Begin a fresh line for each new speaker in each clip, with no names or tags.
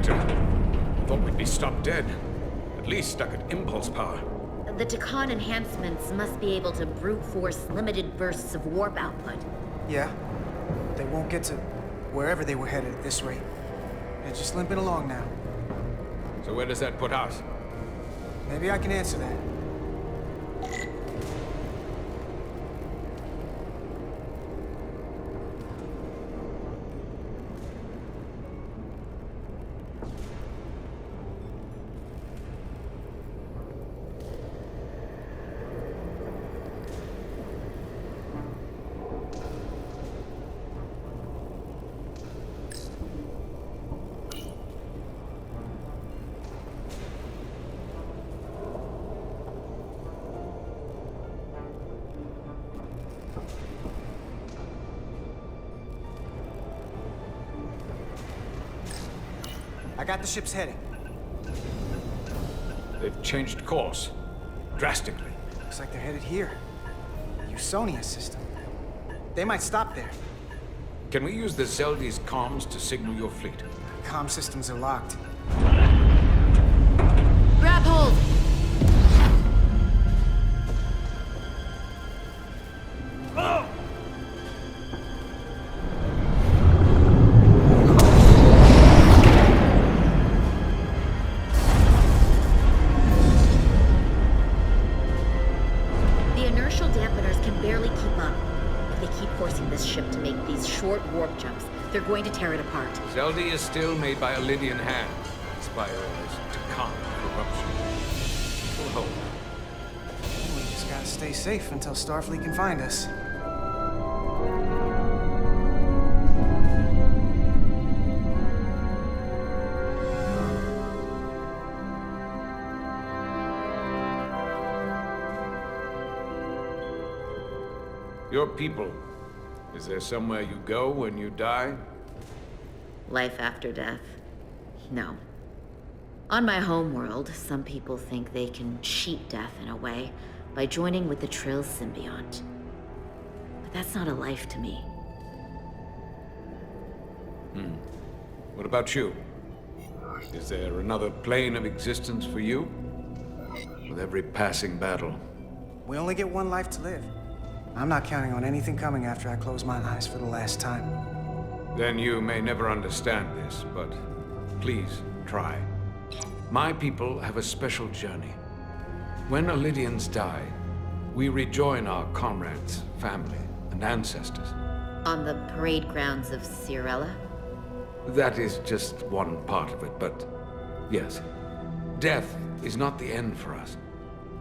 reactor. Thought we'd be stopped dead. At least stuck at impulse power.
The Takan enhancements must be able to brute force limited bursts of warp output.
Yeah. They won't get to wherever they were headed at this rate. They're just limping along now.
So where does that put us?
Maybe I can answer that. I got the ship's heading.
They've changed course. Drastically.
Looks like they're headed here. The Usonia system. They might stop there.
Can we use the Zeldi's comms to signal your fleet?
Comm systems are locked.
Grab hold! The inertial dampeners can barely keep up. If they keep forcing this ship to make these short warp jumps, they're going to tear it apart.
Zeldi is still made by a Lydian hand, despite all this Takan corruption. We'll hold.
We just gotta stay safe until Starfleet can find us.
Your people. Is there somewhere you go when you die?
Life after death? No. On my homeworld, some people think they can cheat death in a way by joining with the Trill symbiont. But that's not a life to me.
What about you? Is there another plane of existence for you? With every passing battle.
We only get one life to live. I'm not counting on anything coming after I close my eyes for the last time.
Then you may never understand this, but please try. My people have a special journey. When Lydians die, we rejoin our comrades, family, and ancestors.
On the parade grounds of Cirella?
That is just one part of it, but yes. Death is not the end for us.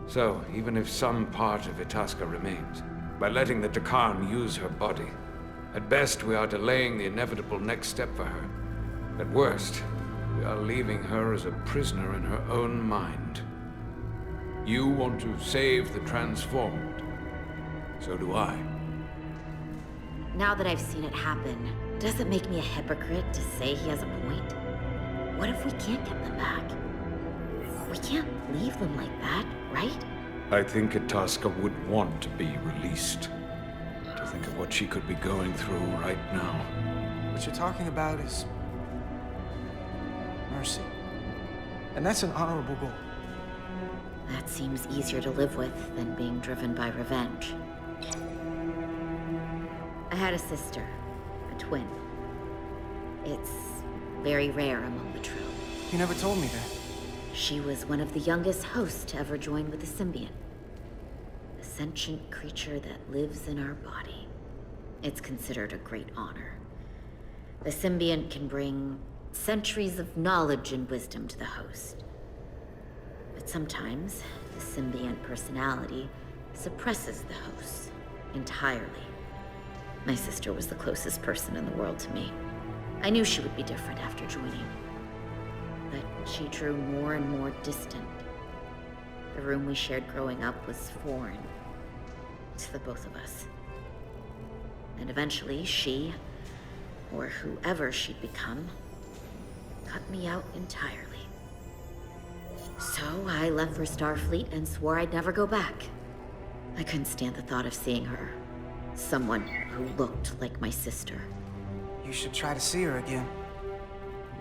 So, even if some part of Itasca remains, by letting the Takan use her body, at best we are delaying the inevitable next step for her. At worst, we are leaving her as a prisoner in her own mind. You want to save the transformed. So do I.
Now that I've seen it happen, does it make me a hypocrite to say he has a point? What if we can't get them back? We can't leave them like that, right?
I think Itasca would want to be released. To think of what she could be going through right now.
What you're talking about is mercy. And that's an honorable goal.
That seems easier to live with than being driven by revenge. I had a sister, a twin. It's very rare among the Trill.
You never told me that.
She was one of the youngest hosts to ever join with the symbiont. A sentient creature that lives in our body. It's considered a great honor. The symbiont can bring centuries of knowledge and wisdom to the host. But sometimes, the symbiont personality suppresses the host entirely. My sister was the closest person in the world to me. I knew she would be different after joining. But she drew more and more distant. The room we shared growing up was foreign to the both of us. And eventually she, or whoever she'd become, cut me out entirely. So I left for Starfleet and swore I'd never go back. I couldn't stand the thought of seeing her. Someone who looked like my sister.
You should try to see her again.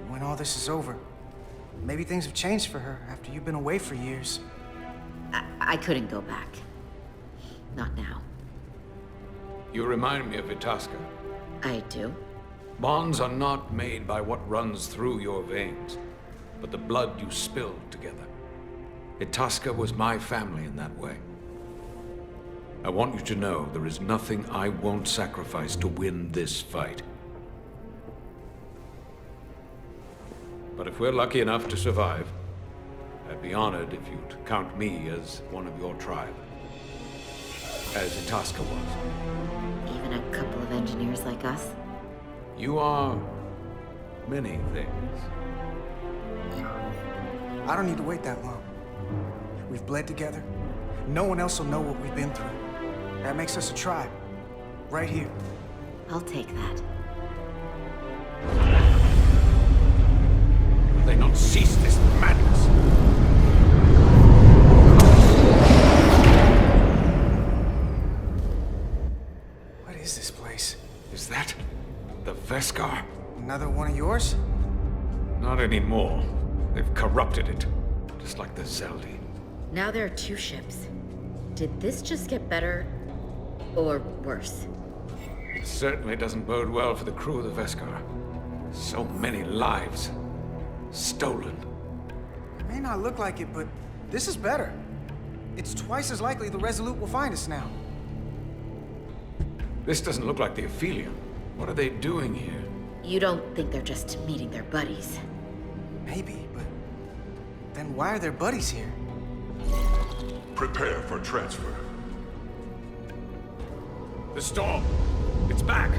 When all this is over. Maybe things have changed for her after you've been away for years.
I couldn't go back. Not now.
You remind me of Itasca.
I do?
Bonds are not made by what runs through your veins, but the blood you spilled together. Itasca was my family in that way. I want you to know there is nothing I won't sacrifice to win this fight. But if we're lucky enough to survive, I'd be honored if you'd count me as one of your tribe. As Itasca was.
Even a couple of engineers like us?
You are many things.
I don't need to wait that long. We've bled together. No one else will know what we've been through. That makes us a tribe. Right here.
I'll take that.
Will they not cease this madness?
What is this place?
Is that the Veskar?
Another one of yours?
Not anymore. They've corrupted it, just like the Zeldi.
Now there are 2 ships. Did this just get better, or worse?
It certainly doesn't bode well for the crew of the Veskar. So many lives stolen.
It may not look like it, but this is better. It's twice as likely the Resolute will find us now.
This doesn't look like the Ophelia. What are they doing here?
You don't think they're just meeting their buddies?
Maybe, but then why are their buddies here?
Prepare for transfer.
The storm! It's back!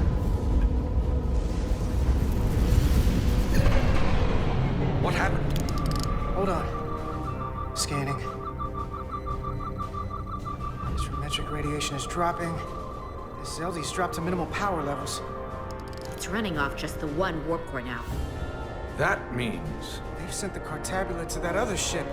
What happened?
Hold on. Scanning. Astrometric radiation is dropping. The Zeldi's dropped to minimal power levels.
It's running off just the one warp core now.
That means...
They've sent the Cartabula to that other ship.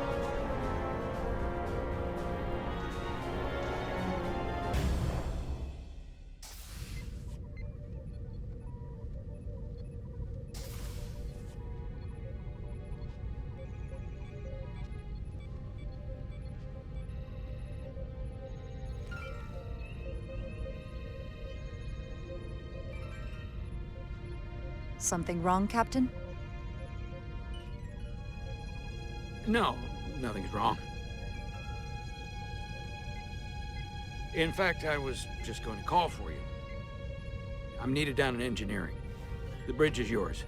Something wrong, Captain?
No, nothing's wrong. In fact, I was just going to call for you. I'm needed down in engineering. The bridge is yours.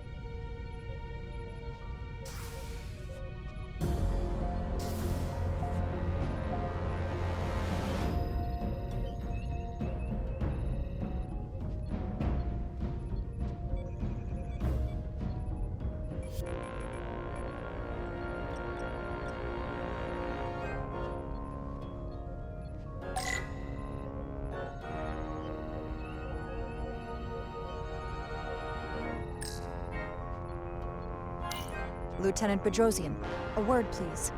Lieutenant Bedrosian, a word, please.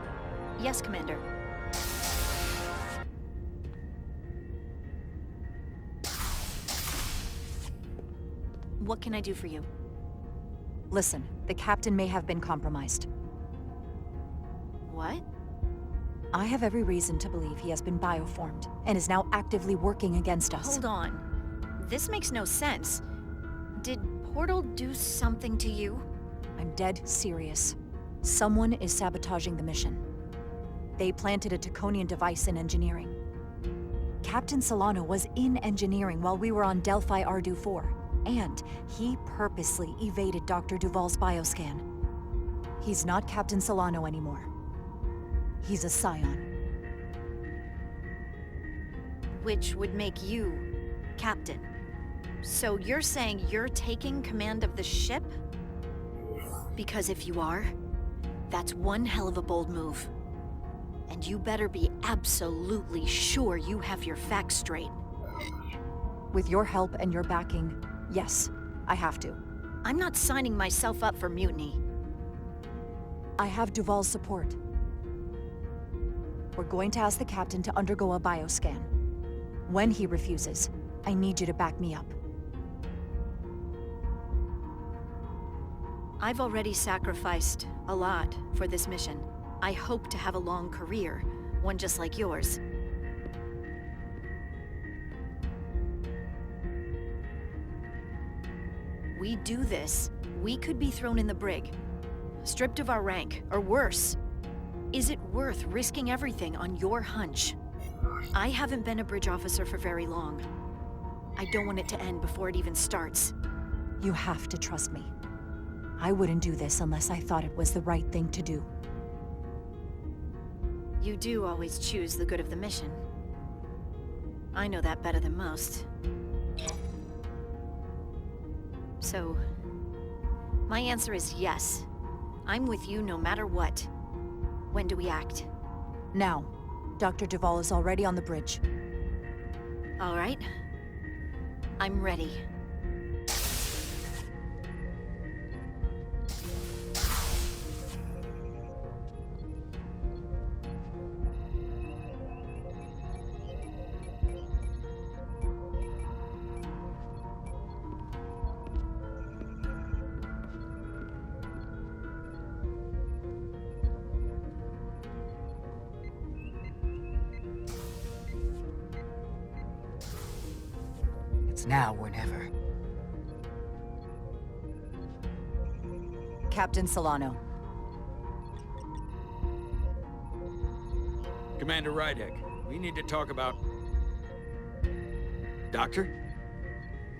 Yes, Commander. What can I do for you?
Listen, the captain may have been compromised.
What?
I have every reason to believe he has been bioformed, and is now actively working against us.
Hold on. This makes no sense. Did Portal do something to you?
I'm dead serious. Someone is sabotaging the mission. They planted a Taconian device in engineering. Captain Solano was in engineering while we were on Delphi Ardu 4, and he purposely evaded Dr. Duval's bioscan. He's not Captain Solano anymore. He's a Scion.
Which would make you Captain. So you're saying you're taking command of the ship? Because if you are, that's one hell of a bold move. And you better be absolutely sure you have your facts straight.
With your help and your backing, yes, I have to.
I'm not signing myself up for mutiny.
I have Duval's support. We're going to ask the captain to undergo a bioscan. When he refuses, I need you to back me up.
I've already sacrificed a lot for this mission. I hope to have a long career, one just like yours. We do this, we could be thrown in the brig, stripped of our rank, or worse. Is it worth risking everything on your hunch? I haven't been a bridge officer for very long. I don't want it to end before it even starts.
You have to trust me. I wouldn't do this unless I thought it was the right thing to do.
You do always choose the good of the mission. I know that better than most. So, my answer is yes. I'm with you no matter what. When do we act?
Now. Dr. Duvall is already on the bridge.
All right. I'm ready.
It's now or never.
Captain Solano.
Commander Rydek, we need to talk about... Doctor?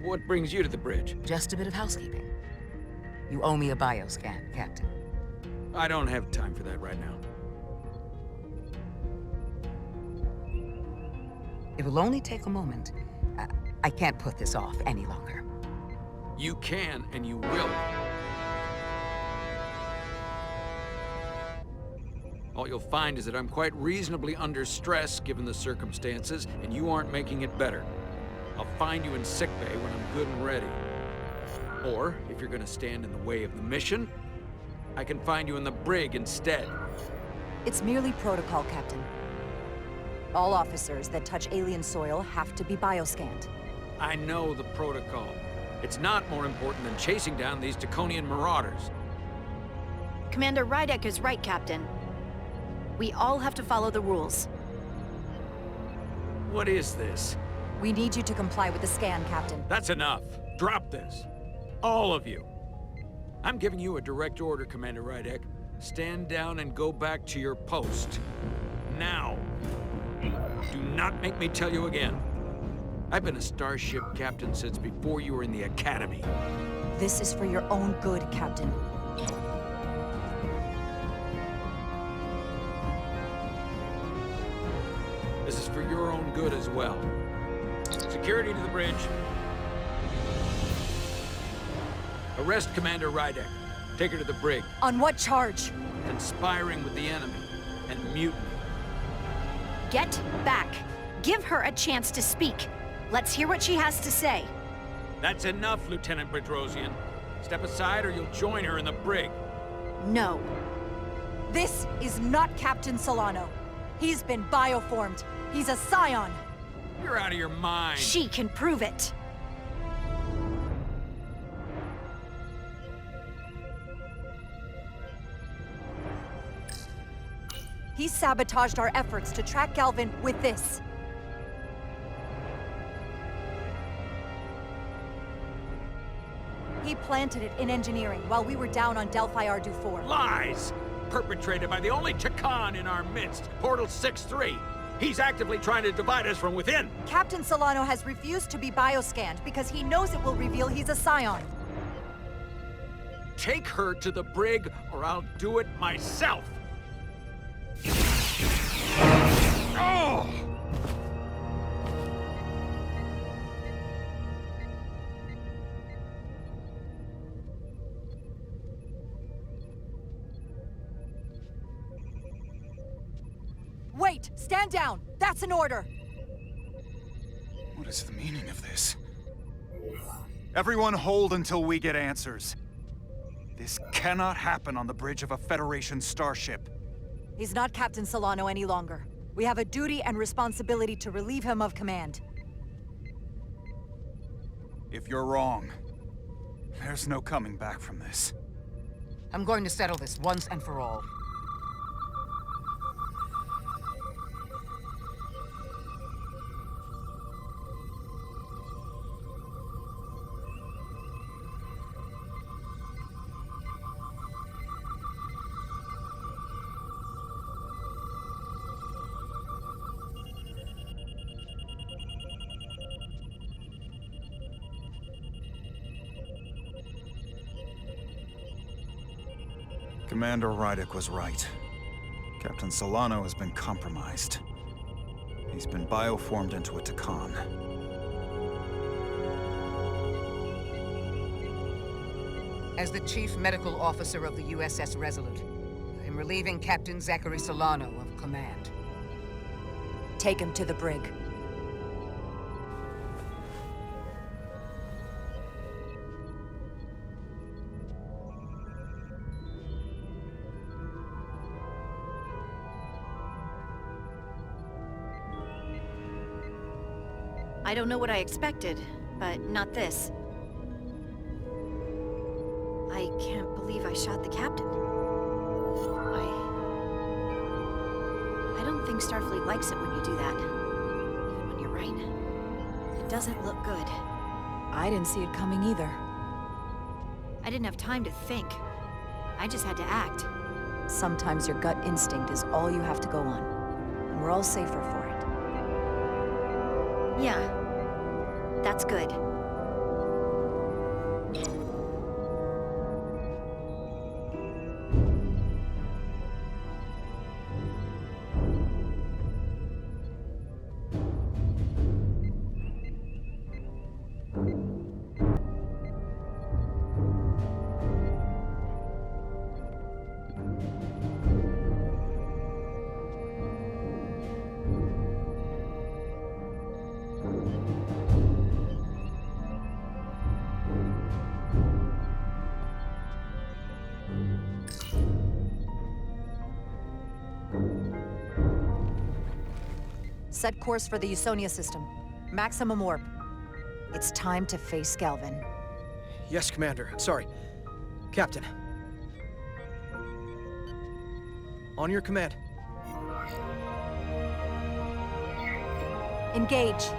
What brings you to the bridge?
Just a bit of housekeeping. You owe me a bioscan, Captain.
I don't have time for that right now.
It will only take a moment. I can't put this off any longer.
You can, and you will. All you'll find is that I'm quite reasonably under stress given the circumstances, and you aren't making it better. I'll find you in sickbay when I'm good and ready. Or, if you're gonna stand in the way of the mission, I can find you in the brig instead.
It's merely protocol, Captain. All officers that touch alien soil have to be bioscanned.
I know the protocol. It's not more important than chasing down these Draconian marauders.
Commander Rydek is right, Captain. We all have to follow the rules.
What is this?
We need you to comply with the scan, Captain.
That's enough. Drop this. All of you. I'm giving you a direct order, Commander Rydek. Stand down and go back to your post. Now. Do not make me tell you again. I've been a starship captain since before you were in the academy.
This is for your own good, Captain.
This is for your own good as well. Security to the bridge. Arrest Commander Rydek. Take her to the brig.
On what charge?
Conspiring with the enemy and mutiny.
Get back. Give her a chance to speak. Let's hear what she has to say.
That's enough, Lieutenant Bedrosian. Step aside or you'll join her in the brig.
No.
This is not Captain Solano. He's been bioformed. He's a scion.
You're out of your mind.
She can prove it.
He sabotaged our efforts to track Galvin with this. He planted it in engineering while we were down on Delphi Ardu 4.
Lies! Perpetrated by the only Takan in our midst, Portal 6-3. He's actively trying to divide us from within.
Captain Solano has refused to be bioscanned because he knows it will reveal he's a scion.
Take her to the brig or I'll do it myself. Oh!
Wait! Stand down! That's an order!
What is the meaning of this? Everyone hold until we get answers. This cannot happen on the bridge of a Federation starship.
He's not Captain Solano any longer. We have a duty and responsibility to relieve him of command.
If you're wrong, there's no coming back from this.
I'm going to settle this once and for all.
Commander Rydick was right. Captain Solano has been compromised. He's been bioformed into a Takan.
As the Chief Medical Officer of the USS Resolute, I am relieving Captain Zachary Solano of command.
Take him to the brig.
I don't know what I expected, but not this. I can't believe I shot the captain. I don't think Starfleet likes it when you do that. Even when you're right. It doesn't look good.
I didn't see it coming either.
I didn't have time to think. I just had to act.
Sometimes your gut instinct is all you have to go on. And we're all safer for it.
Yeah. That's good.
Set course for the Usonia system. Maximum warp. It's time to face Galvin.
Yes, Commander. Sorry. Captain. On your command.
Engage.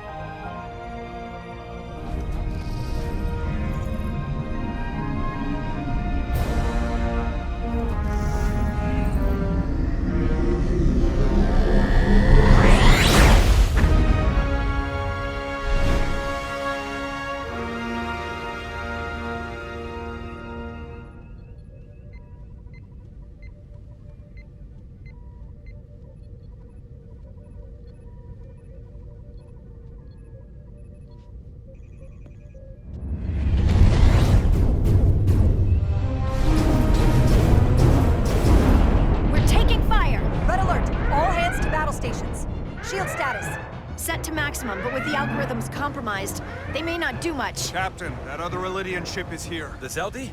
Shield status.
Set to maximum, but with the algorithms compromised, they may not do much.
Captain, that other Elydian ship is here.
The Zeldi?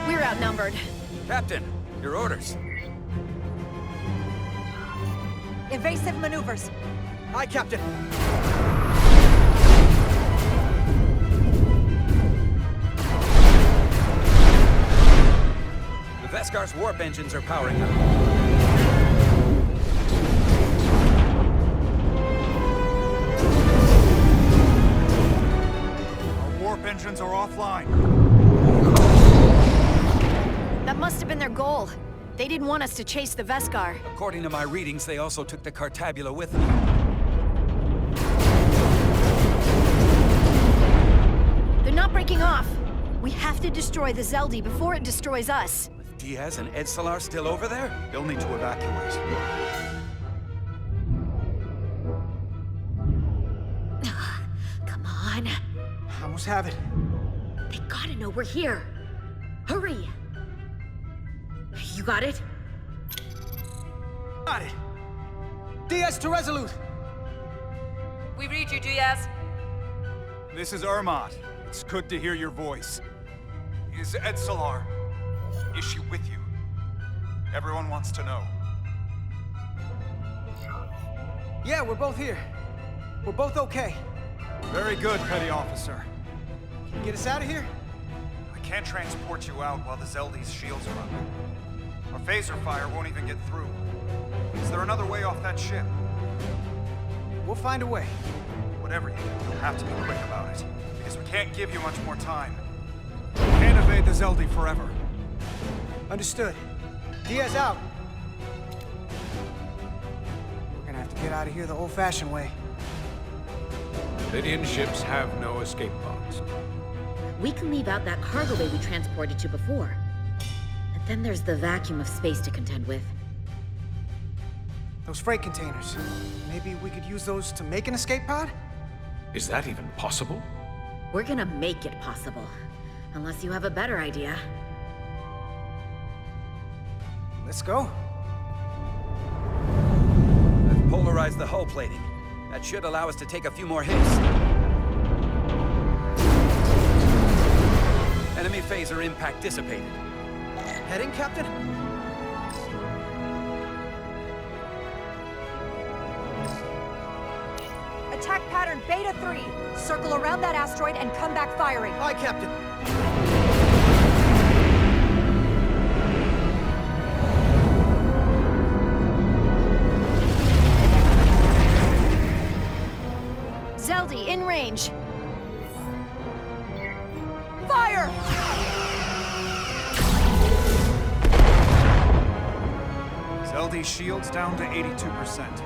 We're outnumbered.
Captain, your orders.
Evasive maneuvers.
Aye, Captain.
The Veskar's warp engines are powering up.
Our warp engines are offline.
That must have been their goal. They didn't want us to chase the Veskar.
According to my readings, they also took the Cartabula with them.
They're not breaking off. We have to destroy the Zeldi before it destroys us.
With Diaz and Edsalar still over there?
They'll need to evacuate.
Come on.
I almost have it.
They gotta know we're here. Hurry! You got it?
Got it. Diaz to Resolute.
We read you, Diaz.
This is Ermot. It's good to hear your voice. Is Edsalar? Is she with you? Everyone wants to know.
Yeah, we're both here. We're both okay.
Very good, Petty Officer.
Can you get us out of here?
I can't transport you out while the Zeldy's shields are up. Our phaser fire won't even get through. Is there another way off that ship?
We'll find a way.
Whatever you do, you'll have to be quick about it, because we can't give you much more time. We can't evade the Zeldy forever.
Understood. Diaz out. We're gonna have to get out of here the old-fashioned way.
Lydian ships have no escape pods.
We can leave out that cargo bay we transported to before. But then there's the vacuum of space to contend with.
Those freight containers. Maybe we could use those to make an escape pod?
Is that even possible?
We're gonna make it possible. Unless you have a better idea.
Let's go.
I've polarized the hull plating. That should allow us to take a few more hits. Enemy phaser impact dissipated.
Heading, Captain?
Attack pattern Beta 3. Circle around that asteroid and come back firing.
Aye, Captain.
Zeldy, in range.
Fire!
Zeldy's shields down to 82%.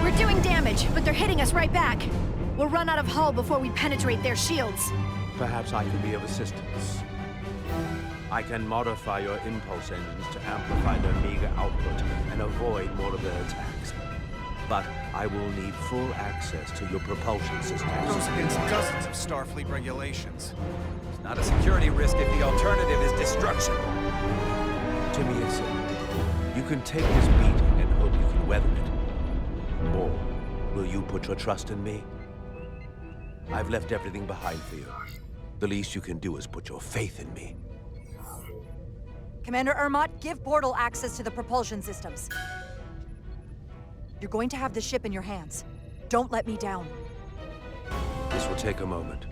We're doing damage, but they're hitting us right back. We'll run out of hull before we penetrate their shields.
Perhaps I can be of assistance. I can modify your impulse engines to amplify their meager output and avoid more of their attacks. But I will need full access to your propulsion
Goes
systems.
against dozens of Starfleet regulations.
It's not a security risk if the alternative is destruction.
Timmyson, you can take this beating and hope you can weather it. Or will you put your trust in me? I've left everything behind for you. The least you can do is put your faith in me.
Commander Ermot, give portal access to the propulsion systems. You're going to have the ship in your hands. Don't let me down.
This will take a moment.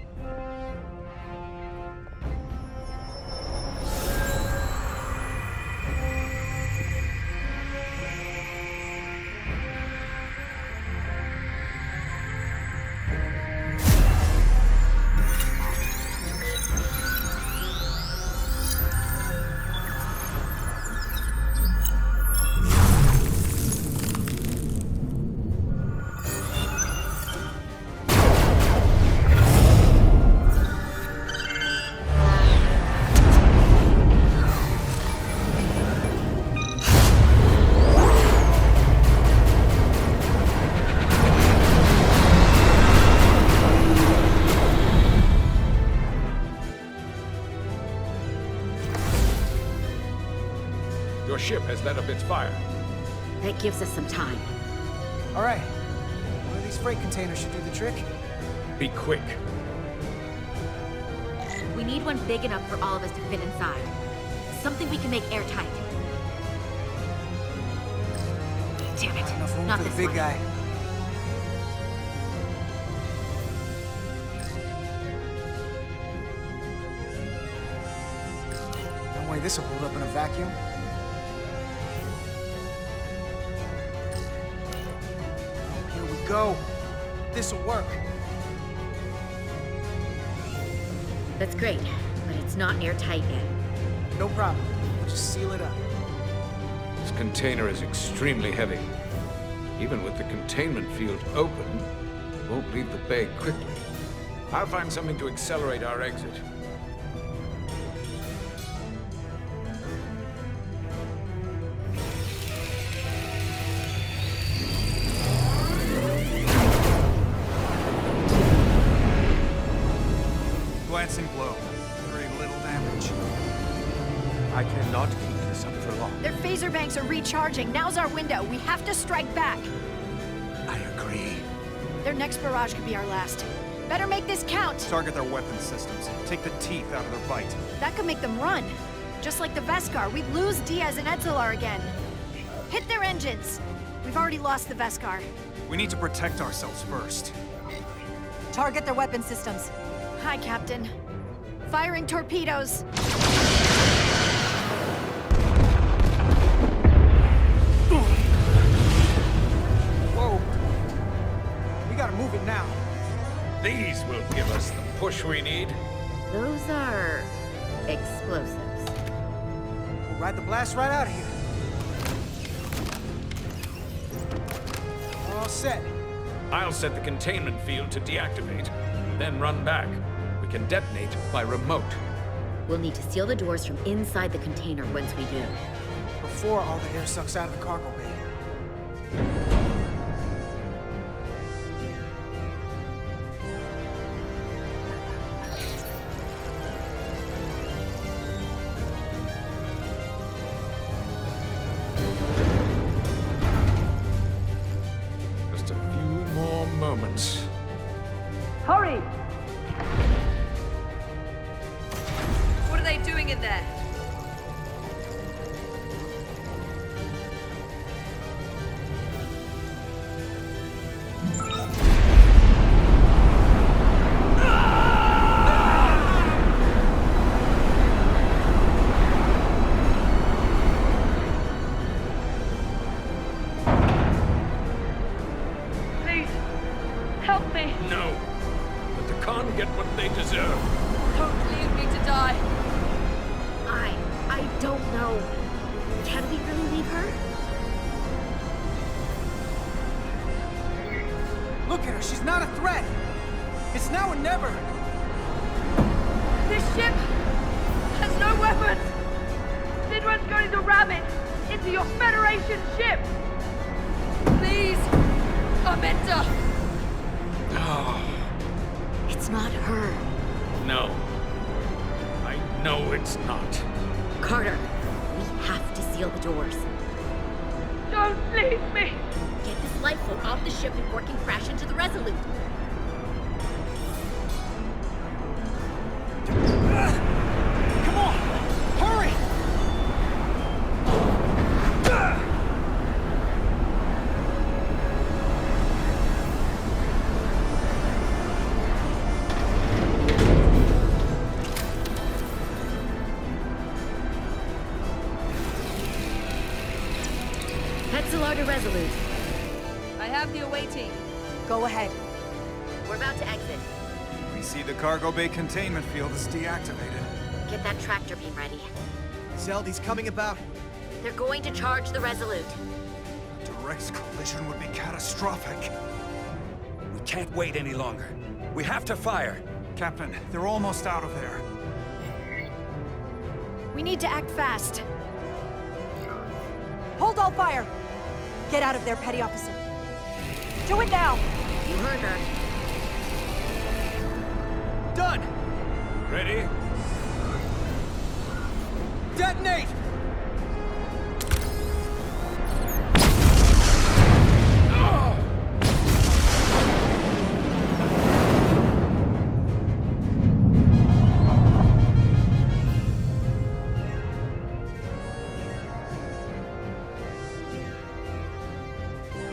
Your ship has let up its fire.
That gives us some time.
All right. One of these freight containers should do the trick.
Be quick.
We need one big enough for all of us to fit inside. Something we can make airtight. Damn it.
Enough room
Not
for the
this
big
one.
guy. No way this will hold up in a vacuum. Oh, here we go. This'll work.
That's great, but it's not airtight yet.
No problem. We'll just seal it up.
This container is extremely heavy. Even with the containment field open, it won't leave the bay quickly. I'll find something to accelerate our exit.
Glancing blow. Very little damage.
I cannot keep this up for long.
Their phaser banks are recharging. Now's our window. We have to strike back.
I agree.
Their next barrage could be our last. Better make this count.
Target their weapon systems. Take the teeth out of their bite.
That could make them run. Just like the Veskar, we'd lose Diaz and Etzelar again. Hit their engines! We've already lost the Veskar.
We need to protect ourselves first.
Target their weapon systems.
Hi, Captain. Firing torpedoes.
Whoa. We gotta move it now.
These will give us the push we need.
Those are explosives.
We'll ride the blast right out of here. All set.
I'll set the containment field to deactivate, then run back. We can detonate by remote.
We'll need to seal the doors from inside the container once we do.
Before all the air sucks out of the cargo bay.
Just a few more moments.
Hurry! What are they doing in there? Please, help me.
No. Let the Khan get what they deserve.
Don't leave me to die.
I don't know. Can we really leave her?
Look at her, she's not a threat. It's now or never.
This ship has no weapons. Sidran's going to ram it into your Federation ship. Please, Amenta.
It's not her.
No. I know it's not.
Carter, we have to seal the doors.
Don't leave me.
Get this lifeboat off the ship and working crash into the Resolute.
Come on! Hurry!
Petzelar to Resolute.
I have the awaiting.
Go ahead.
We're about to exit.
We see the cargo bay containment field is deactivated.
Get that tractor beam ready.
Zeldy's coming about.
They're going to charge the Resolute.
A direct collision would be catastrophic.
We can't wait any longer. We have to fire.
Captain, they're almost out of there.
We need to act fast.
Hold all fire! Get out of there, Petty Officer. Do it now!
You heard her.
Done!
Ready?
Detonate!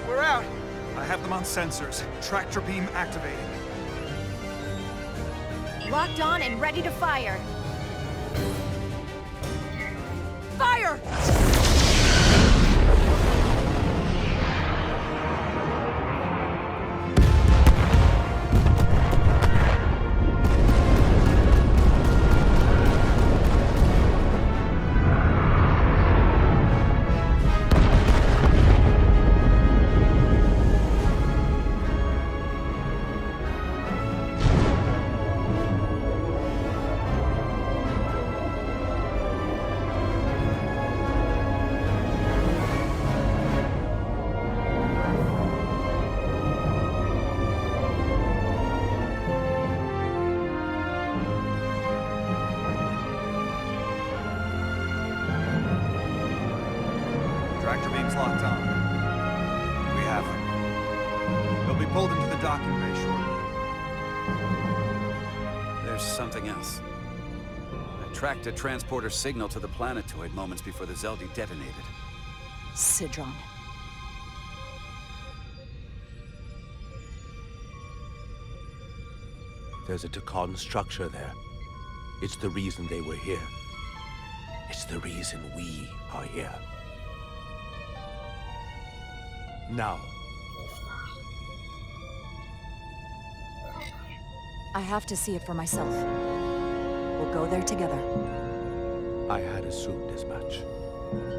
We're out.
I have them on sensors. Tractor beam activating.
Locked on and ready to fire.
Fire!
Tractor beam's locked on. We have them. They'll be pulled into the docking bay shortly.
There's something else. I tracked a transporter signal to the planetoid moments before the Zeldy detonated.
Sidron.
There's a Takan structure there. It's the reason they were here. It's the reason we are here. Now.
I have to see it for myself. We'll go there together.
I had assumed as much.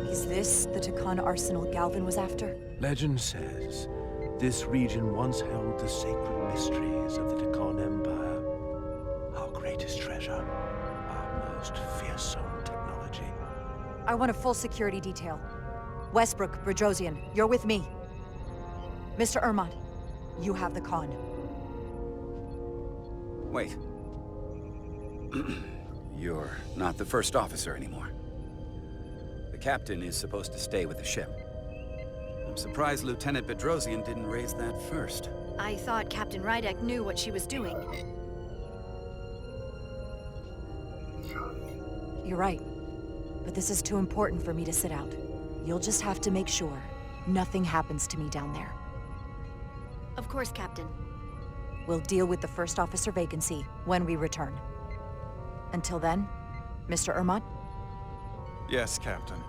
Is this the Takan arsenal Galvin was after?
Legend says this region once held the sacred mysteries of the Takan Empire. Our greatest treasure. Our most fearsome technology.
I want a full security detail. Westbrook, Bredrosian, you're with me. Mr. Ermont, you have the con.
Wait. You're not the first officer anymore. The captain is supposed to stay with the ship. I'm surprised Lieutenant Bedrosian didn't raise that first.
I thought Captain Rydek knew what she was doing.
You're right. But this is too important for me to sit out. You'll just have to make sure nothing happens to me down there.
Of course, Captain.
We'll deal with the first officer vacancy when we return. Until then, Mr. Ermont?
Yes, Captain.